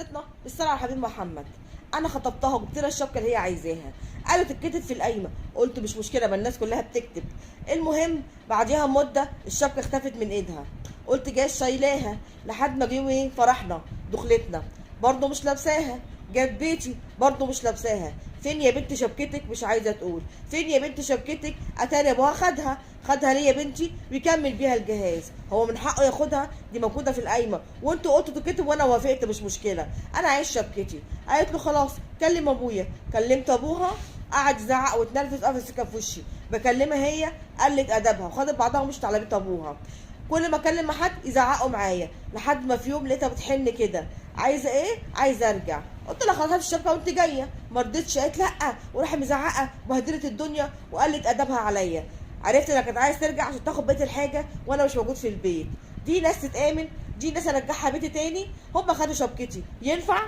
خطتنا بالصلاه على حبيب محمد. انا خطبتها وجبت لها الشبكه اللي هي عايزاها، قالوا تتكتب في القايمه، قلت مش مشكله، ما الناس كلها بتكتب. المهم بعديها مده الشبكه اختفت من ايدها، قلت جاي شايلاها لحد ما جه ايه فرحنا دخلتنا، برضه مش لابساها. جت بيتي برضه مش لابساها. فين يا بنت شبكتك؟ مش عايزه تقول. فين يا بنت شبكتك؟ اتاري ابوها خدها ليه يا بنتي ويكمل بيها الجهاز. هو من حقه ياخدها؟ دي موجوده في القايمه وانتوا قلتوا تتكتب وانا وافقت، مش مشكله، انا عايز شبكتي. قالت له خلاص كلم ابويا. كلمت ابوها، قعد يزعق واتنرفز، قفل السكه في وشي. بكلمها هي قلت ادبها وخدت بعضها ومشت على بيت ابوها. كل ما اكلم مع حد يزعقوا معايا، لحد ما في يوم لقيتها بتحن كده، عايزه ايه؟ عايزه ارجع. قلت لها خلاص هات الشبكه وانت جايه. ما رضتش، قالت لا، وراح مزعقه وبهدلت الدنيا وقلت ادبها عليا. عرفت انها كانت عايز ترجع عشان تاخد بيت الحاجه وانا مش موجود في البيت. دي ناس تتامن؟ دي ناس ارجعها بيتي تاني؟ هم خدوا شبكتي، ينفع؟